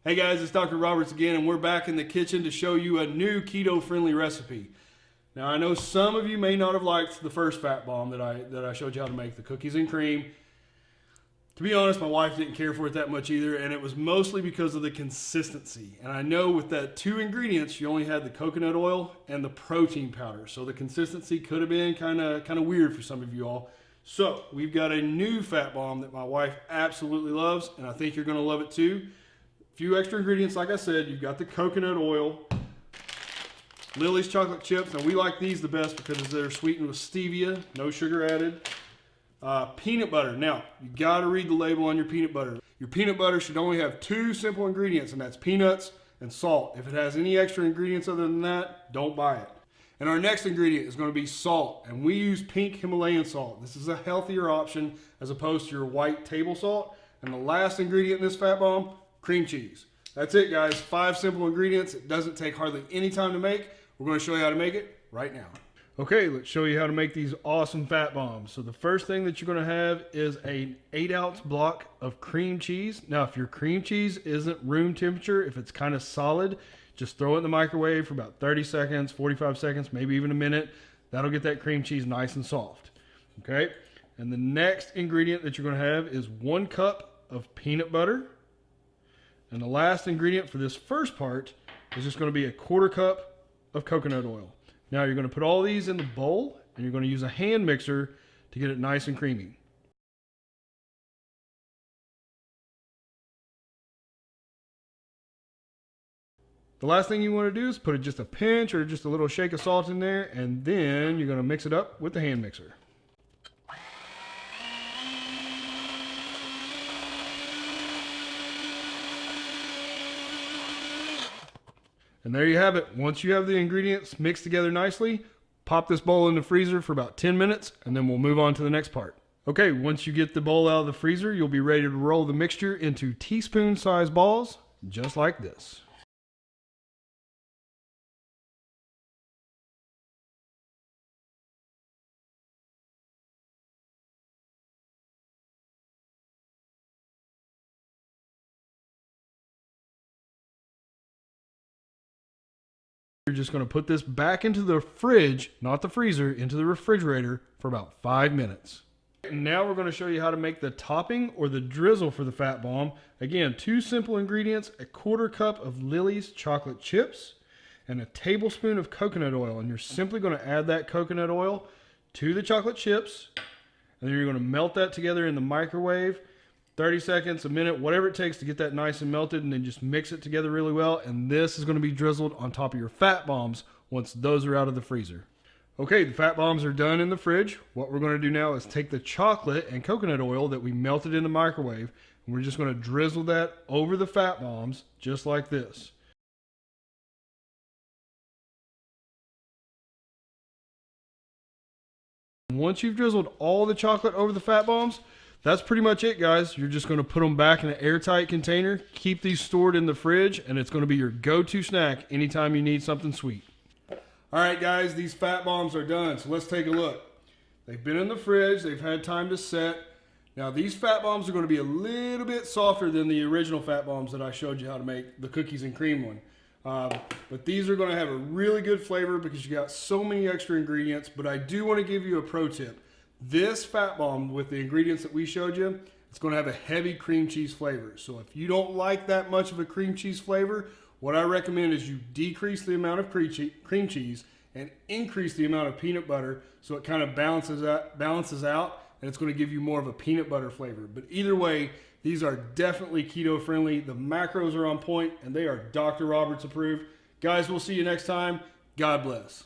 Hey guys, it's Dr. Roberts again, and we're back in the kitchen to show you a new keto-friendly recipe. Now I know some of you may not have liked the first fat bomb that I showed you how to make, the cookies and cream. To be honest, my wife didn't care for it that much either, and it was mostly because of the consistency. And I know with that 2 ingredients, you only had the coconut oil and the protein powder, so the consistency could have been kind of weird for some of you all. So we've got a new fat bomb that my wife absolutely loves, and I think you're going to love it too. Few extra ingredients, like I said. You've got the coconut oil, Lily's chocolate chips. Now we like these the best because they're sweetened with stevia, no sugar added. Peanut butter. Now you got to read the label on your peanut butter. Your peanut butter should only have 2 simple ingredients, and that's peanuts and salt. If it has any extra ingredients other than that, don't buy it. And our next ingredient is going to be salt, and we use pink Himalayan salt. This is a healthier option as opposed to your white table salt. And the last ingredient in this fat bomb, cream cheese. That's it, guys. 5 simple ingredients. It doesn't take hardly any time to make. We're going to show you how to make it right now. Okay, let's show you how to make these awesome fat bombs. So the first thing that you're going to have is an 8-ounce block of cream cheese. Now, if your cream cheese isn't room temperature, if it's kind of solid, just throw it in the microwave for about 30 seconds, 45 seconds, maybe even a minute. That'll get that cream cheese nice and soft. Okay, and the next ingredient that you're going to have is 1 cup of peanut butter. And the last ingredient for this first part is just going to be a 1/4 cup of coconut oil. Now you're going to put all these in the bowl, and you're going to use a hand mixer to get it nice and creamy. The last thing you want to do is put just a pinch or just a little shake of salt in there, and then you're going to mix it up with the hand mixer. And there you have it. Once you have the ingredients mixed together nicely, pop this bowl in the freezer for about 10 minutes, and then we'll move on to the next part. Okay, once you get the bowl out of the freezer, you'll be ready to roll the mixture into teaspoon-sized balls, just like this. You're just going to put this back into the fridge, not the freezer, into the refrigerator for about 5 minutes. Now we're going to show you how to make the topping or the drizzle for the fat bomb. Again, 2 simple ingredients: a 1/4 cup of Lily's chocolate chips and a tablespoon of coconut oil. And you're simply going to add that coconut oil to the chocolate chips, and then you're going to melt that together in the microwave. 30 seconds, a minute, whatever it takes to get that nice and melted, and then just mix it together really well. And this is going to be drizzled on top of your fat bombs once those are out of the freezer. Okay, the fat bombs are done in the fridge. What we're going to do now is take the chocolate and coconut oil that we melted in the microwave, and we're just going to drizzle that over the fat bombs just like this. Once you've drizzled all the chocolate over the fat bombs, that's pretty much it, guys. You're just going to put them back in an airtight container, keep these stored in the fridge, and it's going to be your go-to snack anytime you need something sweet. All right, guys, these fat bombs are done, so let's take a look. They've been in the fridge. They've had time to set. Now, these fat bombs are going to be a little bit softer than the original fat bombs that I showed you how to make, the cookies and cream one. But these are going to have a really good flavor because you got so many extra ingredients. But I do want to give you a pro tip. This fat bomb, with the ingredients that we showed you, it's going to have a heavy cream cheese flavor. So if you don't like that much of a cream cheese flavor, what I recommend is you decrease the amount of cream cheese and increase the amount of peanut butter, so it kind of balances out, and it's going to give you more of a peanut butter flavor. But either way, these are definitely keto friendly. The macros are on point, and they are Dr. Roberts approved. Guys, we'll see you next time. God bless.